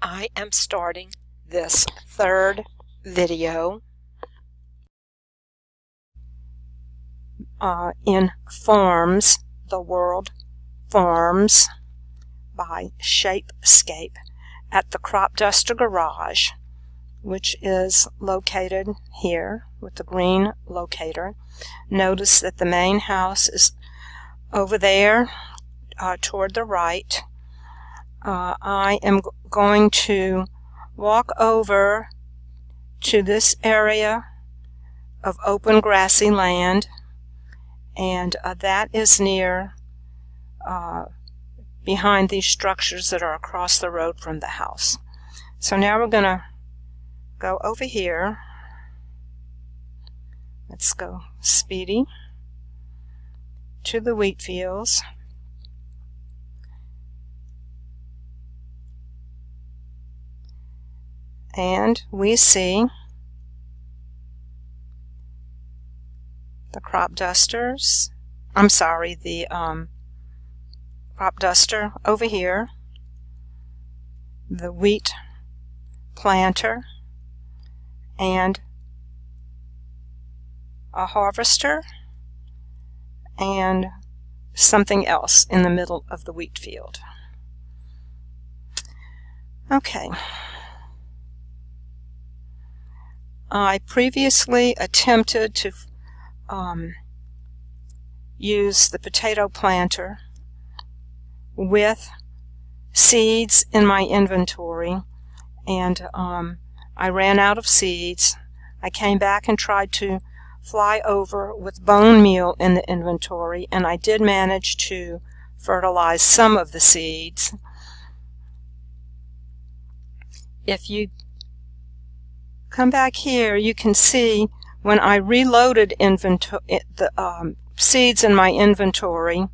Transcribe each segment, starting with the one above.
I am starting this third video in Forms, the World Forms by Shapescape at the Crop Duster Garage, which is located here with the green locator. Notice that the main house is over there toward the right. I am going to walk over to this area of open grassy land, and that is near behind these structures that are across the road from the house. So now we're going to go over here. Let's go speedy to the wheat fields. And we see the crop dusters. I'm sorry, the crop duster over here, the wheat planter, and a harvester, and something else in the middle of the wheat field. Okay. I previously attempted to use the potato planter with seeds in my inventory, and I ran out of seeds. I came back and tried to fly over with bone meal in the inventory, and I did manage to fertilize some of the seeds. If you come back here, you can see when I reloaded the seeds in my inventory,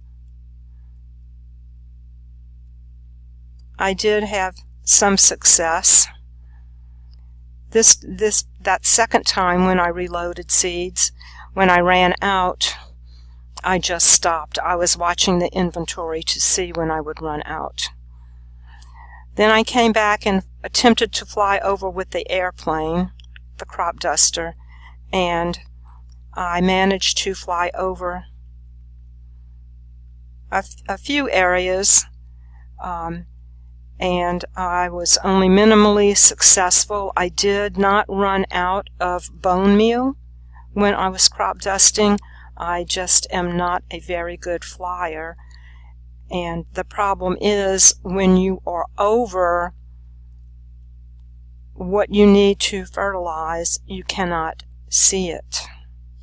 I did have some success. That second time when I reloaded seeds, when I ran out, I just stopped. I was watching the inventory to see when I would run out. Then I came back and attempted to fly over with the airplane, the crop duster, and I managed to fly over a few areas, and I was only minimally successful. I did not run out of bone meal when I was crop dusting. I just am not a very good flyer, and the problem is when you are over what you need to fertilize, you cannot see it.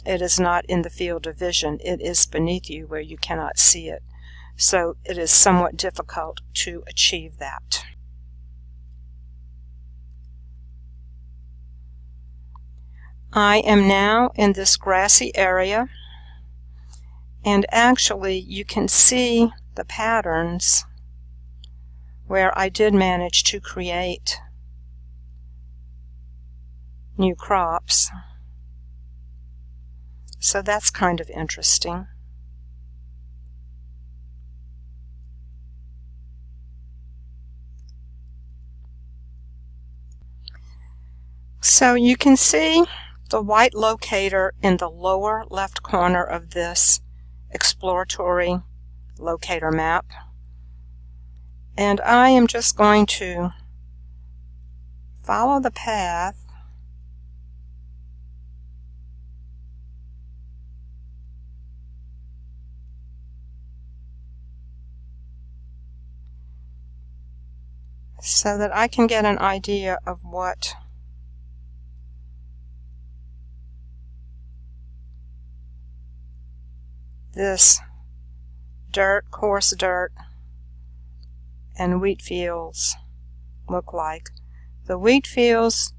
It is not in the field of vision. It is beneath you where you cannot see it. So it is somewhat difficult to achieve that. I am now in this grassy area, and actually you can see the patterns where I did manage to create new crops. So that's kind of interesting. So you can see the white locator in the lower left corner of this exploratory locator map. And I am just going to follow the path so that I can get an idea of what this dirt, coarse dirt, and wheat fields look like. The wheat fields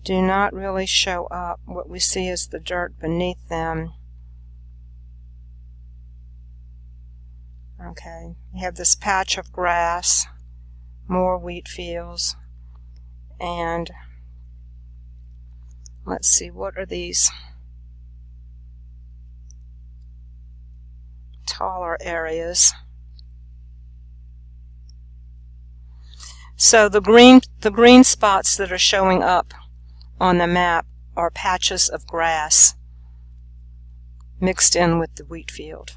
do not really show up. What we see is the dirt beneath them. Okay, you have this patch of grass, more wheat fields, and let's see, what are these taller areas? So the green spots that are showing up on the map are patches of grass mixed in with the wheat field.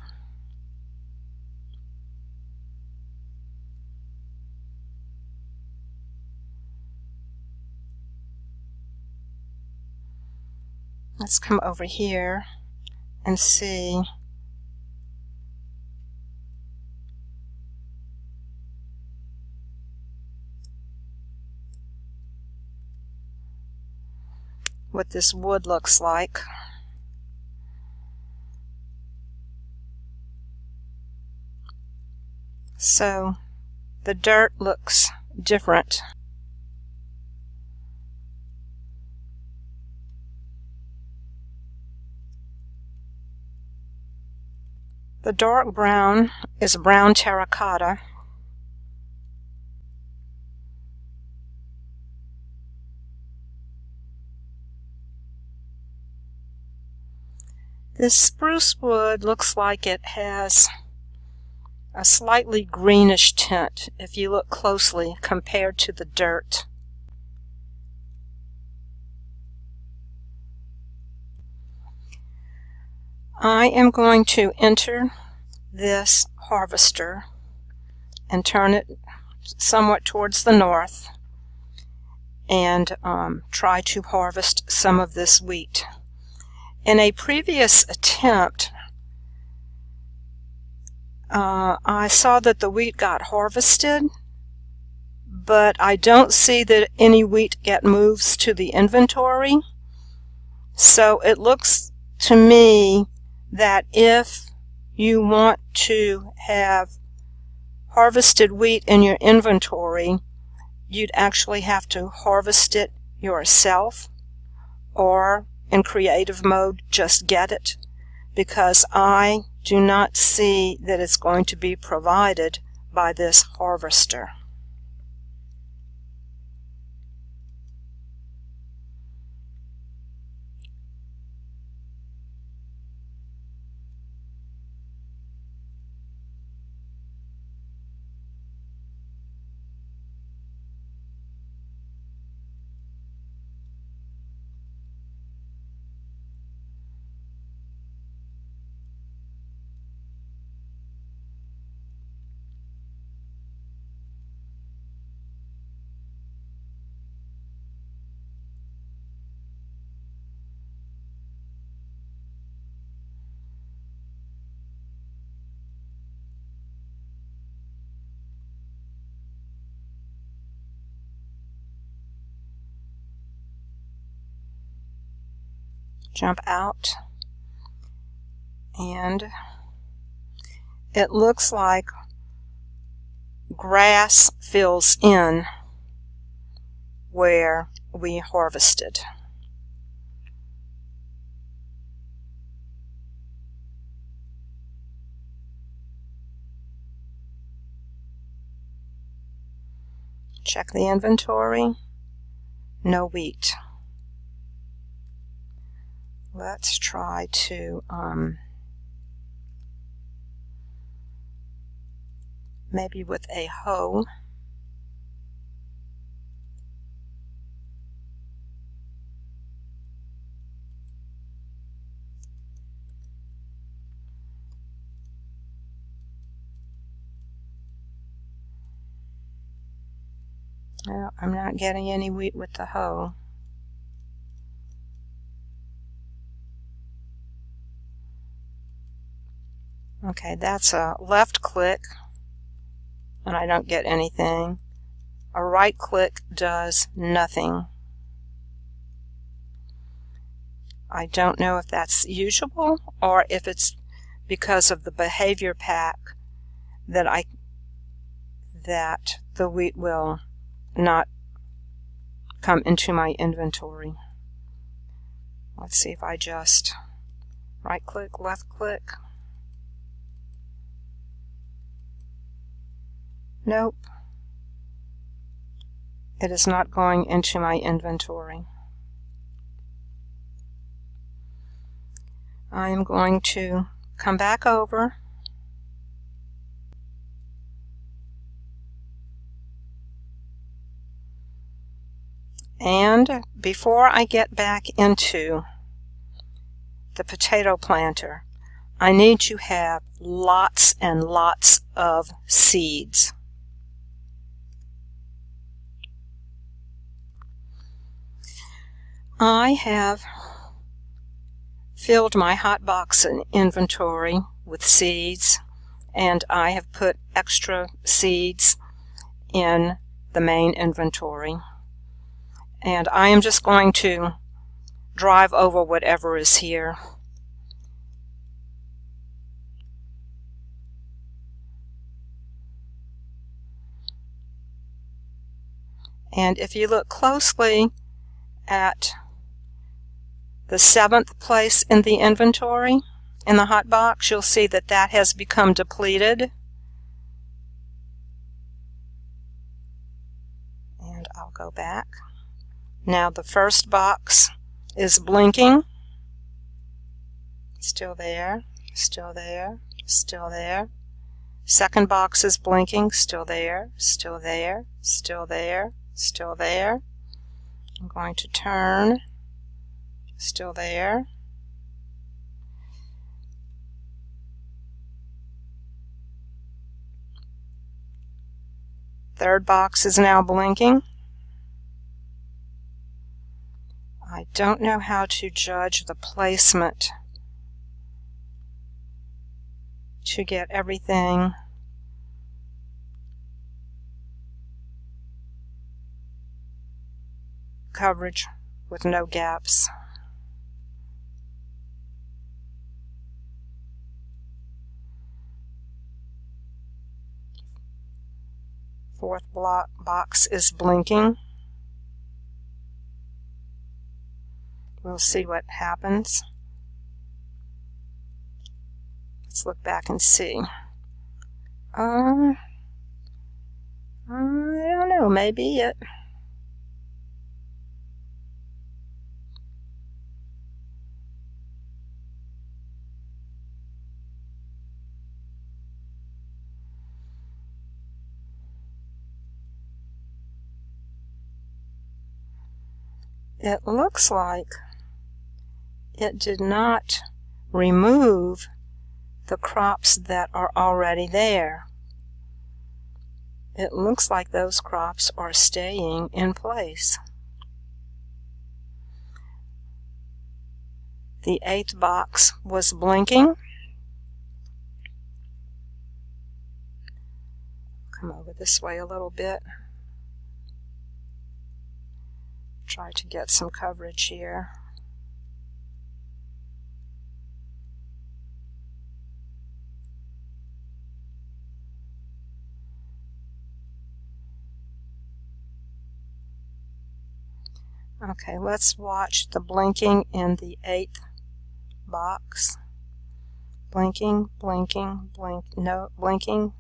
Let's come over here and see what this wood looks like. So the dirt looks different. The dark brown is brown terracotta. This spruce wood looks like it has a slightly greenish tint if you look closely compared to the dirt. I am going to enter this harvester and turn it somewhat towards the north and try to harvest some of this wheat. In a previous attempt, I saw that the wheat got harvested, but I don't see that any wheat get moves to the inventory. So it looks to me that if you want to have harvested wheat in your inventory, you'd actually have to harvest it yourself, or in creative mode just get it, because I do not see that it's going to be provided by this harvester. Jump out, and it looks like grass fills in where we harvested. Check the inventory. No wheat. Let's try to maybe with a hoe. No, I'm not getting any wheat with the hoe. Okay, that's a left click, and I don't get anything. A right click does nothing. I don't know if that's usual or if it's because of the behavior pack that the wheat will not come into my inventory. Let's see if I just right click, left click. Nope. It is not going into my inventory. I am going to come back over And before I get back into the potato planter, I need to have lots and lots of seeds. I have filled my hotbox inventory with seeds, and I have put extra seeds in the main inventory. And I am just going to drive over whatever is here. And if you look closely at the 7th place in the inventory, in the hot box, you'll see that that has become depleted. And I'll go back. Now the first box is blinking. Still there, still there, still there. Second box is blinking, still there, still there, still there, still there. I'm going to turn, still there. Third box is now blinking. I don't know how to judge the placement to get everything coverage with no gaps. Fourth box is blinking. We'll see what happens. Let's look back and see. I don't know, maybe it. It looks like it did not remove the crops that are already there. It looks like those crops are staying in place. The 8th box was blinking. Come over this way a little bit. Try to get some coverage here. Okay, let's watch the blinking in the 8th box. Blinking, blinking, blink, no, blinking.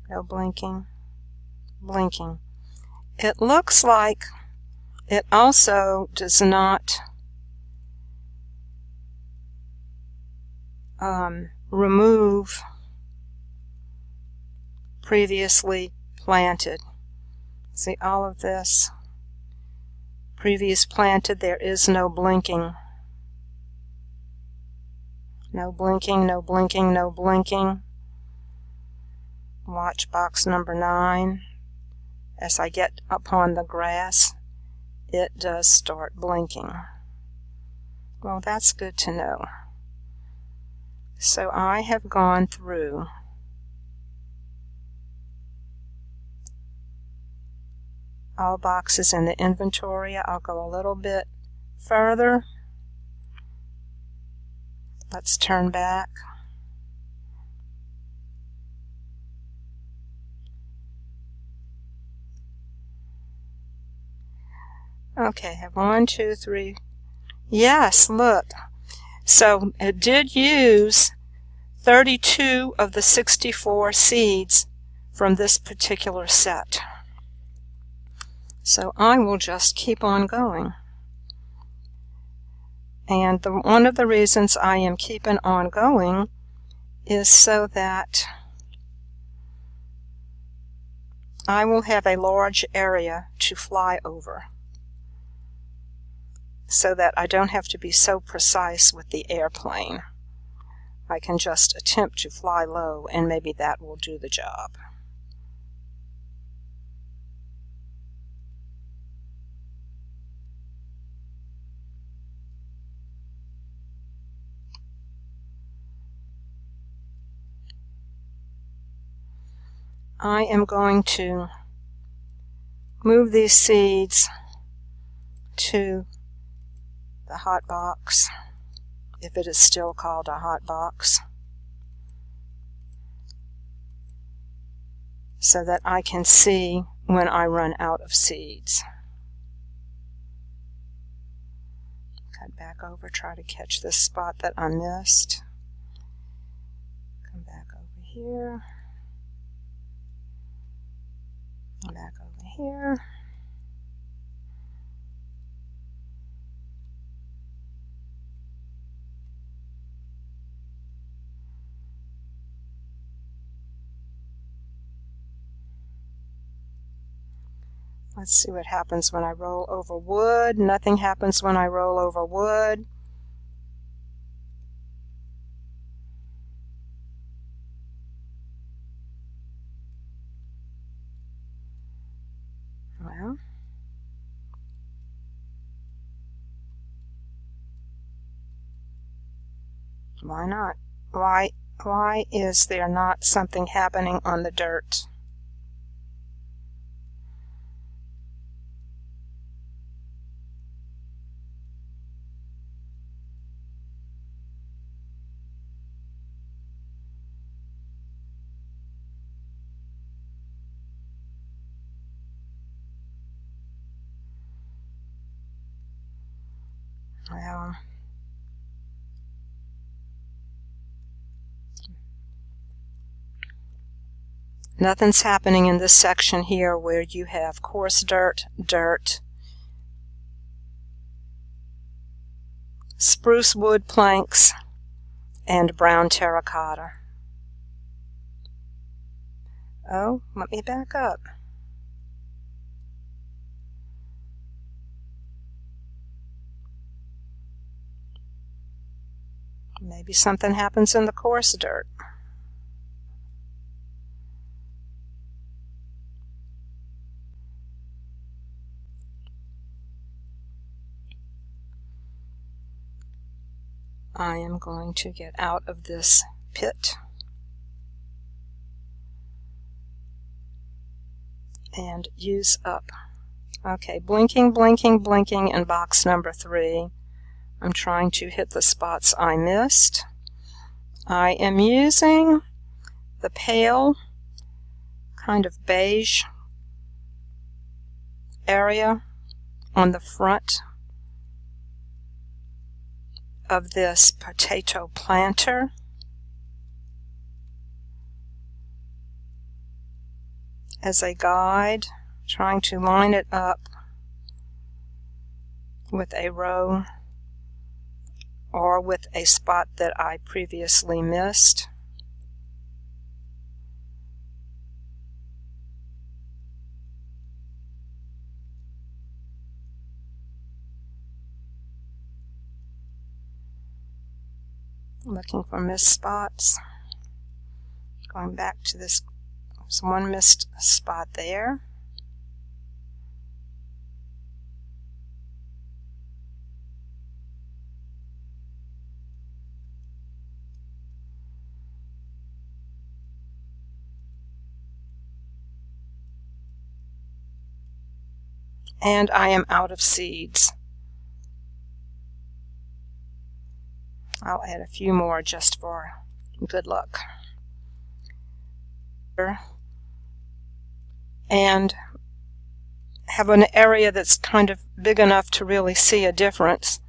No blinking. Blinking. It looks like it also does not remove previously planted. See all of this previous planted, there is no blinking. No blinking, no blinking, no blinking. Watch box number 9. As I get upon the grass, it does start blinking. Well, that's good to know. So I have gone through all boxes in the inventory. I'll go a little bit further. Let's turn back. Okay, I have 1, 2, 3. Yes, look. So it did use 32 of the 64 seeds from this particular set. So I will just keep on going. And one of the reasons I am keeping on going is so that I will have a large area to fly over, so that I don't have to be so precise with the airplane. I can just attempt to fly low, and maybe that will do the job. I am going to move these seeds to the hot box, if it is still called a hot box, so that I can see when I run out of seeds. Cut back over, try to catch this spot that I missed. Come back over here. Back over here. Let's see what happens when I roll over wood. Nothing happens when I roll over wood. Well, why not? Why is there not something happening on the dirt? Well, nothing's happening in this section here where you have coarse dirt, spruce wood planks, and brown terracotta. Oh, let me back up. Maybe something happens in the coarse dirt. I am going to get out of this pit and use up. Okay, blinking, blinking, blinking in box number 3. I'm trying to hit the spots I missed. I am using the pale kind of beige area on the front of this potato planter. As a guide, trying to line it up with a row or with a spot that I previously missed. Looking for missed spots. Going back to this, there's one missed spot there. And I am out of seeds. I'll add a few more just for good luck. And have an area that's kind of big enough to really see a difference.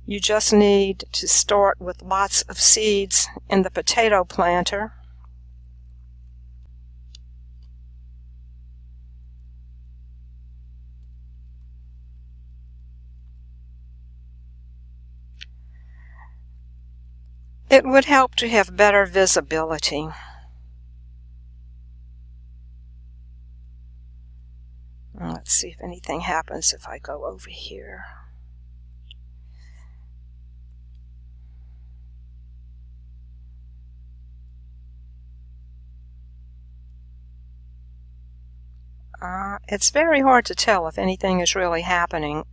You just need to start with lots of seeds in the potato planter. It would help to have better visibility. Let's see if anything happens if I go over here. It's very hard to tell if anything is really happening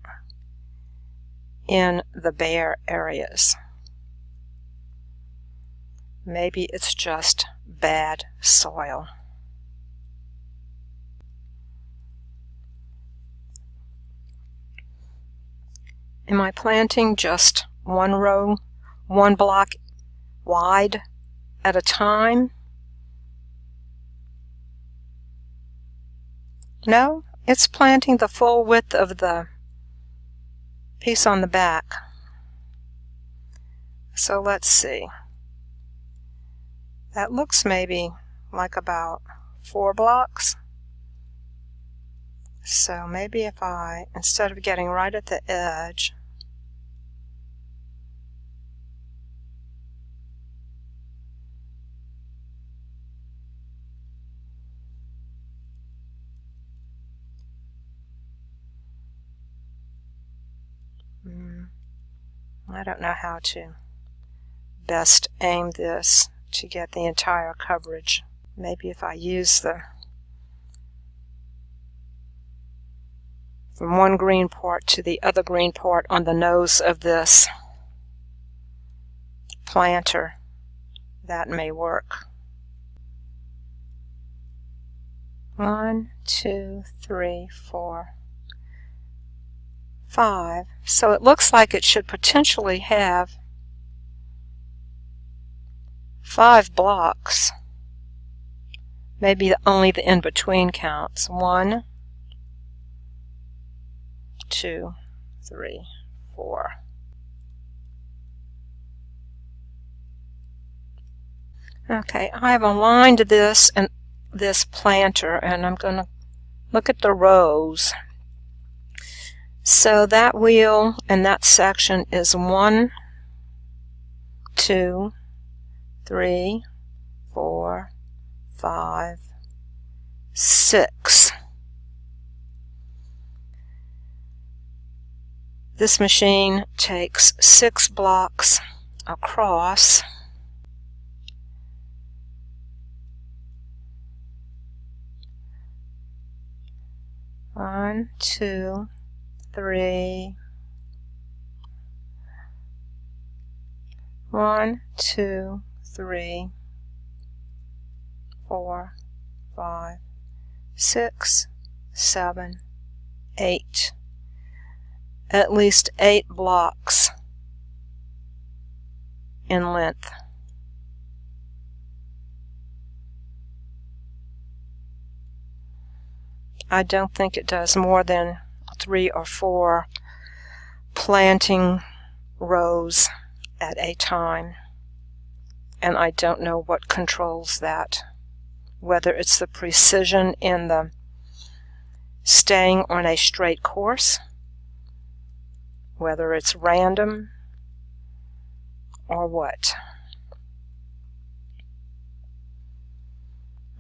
in the bare areas. Maybe it's just bad soil. Am I planting just one row, one block wide at a time? No, it's planting the full width of the piece on the back. So let's see. That looks maybe like about 4 blocks. So maybe if I, instead of getting right at the edge, I don't know how to best aim this to get the entire coverage. Maybe if I use the from one green part to the other green part on the nose of this planter, that may work. 1, 2, 3, 4, 5. So it looks like it should potentially have 5 blocks. Maybe only the in-between counts. 1, 2, 3, 4. Okay, I have aligned this and this planter, and I'm going to look at the rows. So that wheel and that section is 1, 2, 3, 4, 5, 6. This machine takes 6 blocks across. One, 2, 3. 1, 2, 3, 4, 5, 6, 7, 8. At least 8 blocks in length. I don't think it does more than 3 or 4 planting rows at a time, and I don't know what controls that, whether it's the precision in the staying on a straight course, whether it's random, or what.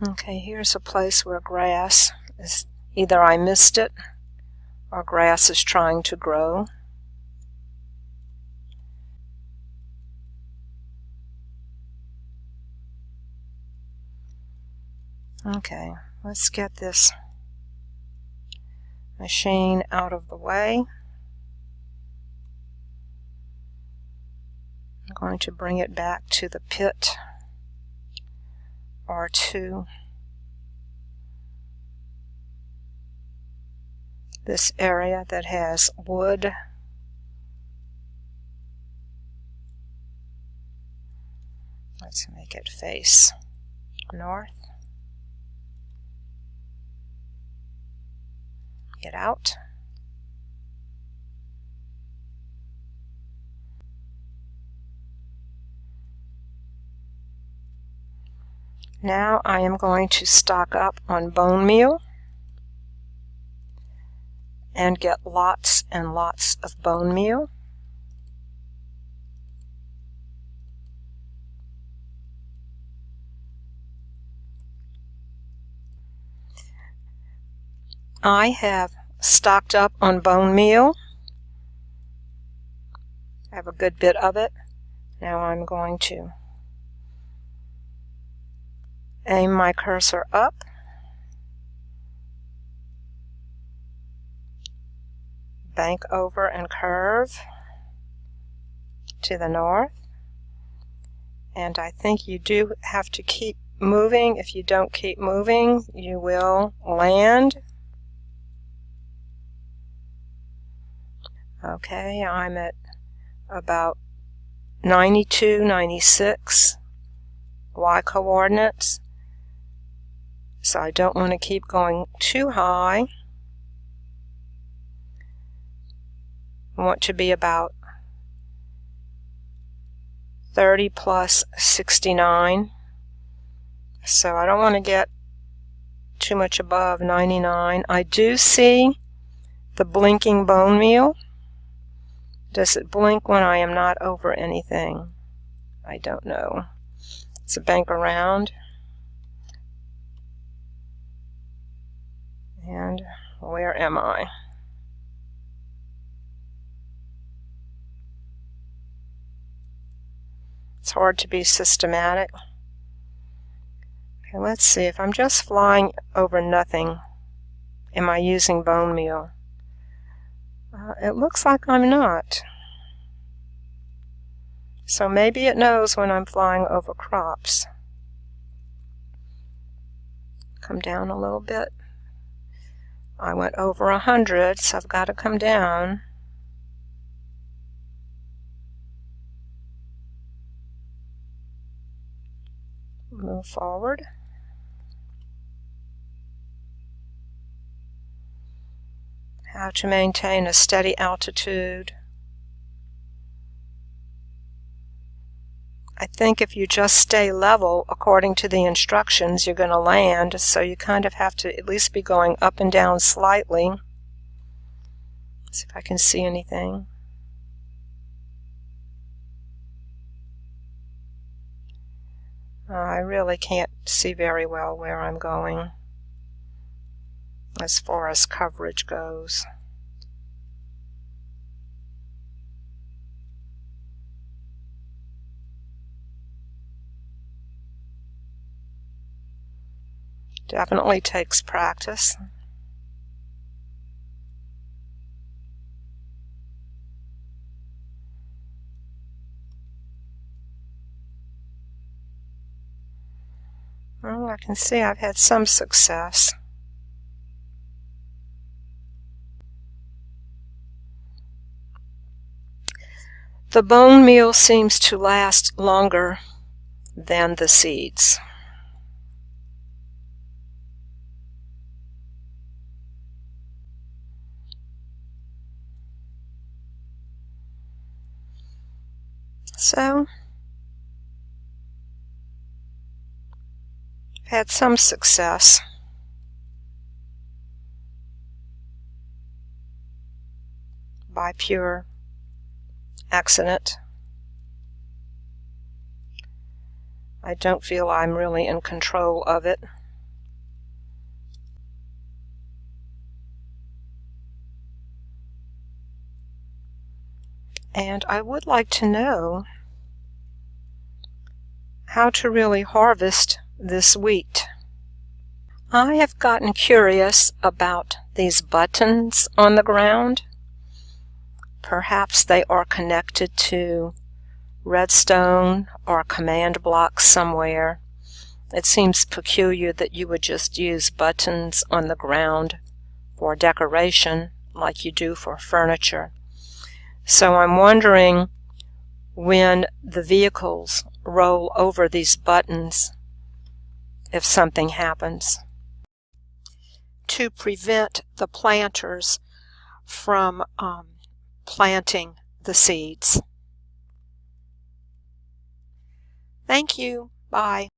Okay, here's a place where grass is, either I missed it or grass is trying to grow. Okay, let's get this machine out of the way. I'm going to bring it back to the pit or to this area that has wood. Let's make it face north. Get out. Now I am going to stock up on bone meal and get lots and lots of bone meal. I have stocked up on bone meal. I have a good bit of it. Now I'm going to aim my cursor up, bank over and curve to the north. And I think you do have to keep moving. If you don't keep moving, you will land. Okay, I'm at about 92, 96 Y coordinates. So I don't want to keep going too high. I want to be about 30 plus 69. So I don't want to get too much above 99. I do see the blinking bone meal. Does it blink when I am not over anything? I don't know. Let's bank around. And where am I? It's hard to be systematic. Okay, let's see. If I'm just flying over nothing, am I using bone meal? It looks like I'm not. So maybe it knows when I'm flying over crops. Come down a little bit. I went over 100, so I've got to come down. Move forward. How to maintain a steady altitude. I think if you just stay level according to the instructions, you're going to land, so you kind of have to at least be going up and down slightly. See if I can see anything. I really can't see very well where I'm going as far as coverage goes. Definitely takes practice. Well, I can see I've had some success. The bone meal seems to last longer than the seeds. So, I've had some success. By pure accident. I don't feel I'm really in control of it. And I would like to know how to really harvest this wheat. I have gotten curious about these buttons on the ground. Perhaps they are connected to redstone or command blocks somewhere. It seems peculiar that you would just use buttons on the ground for decoration like you do for furniture. So I'm wondering when the vehicles roll over these buttons if something happens, to prevent the planters from planting the seeds. Thank you. Bye.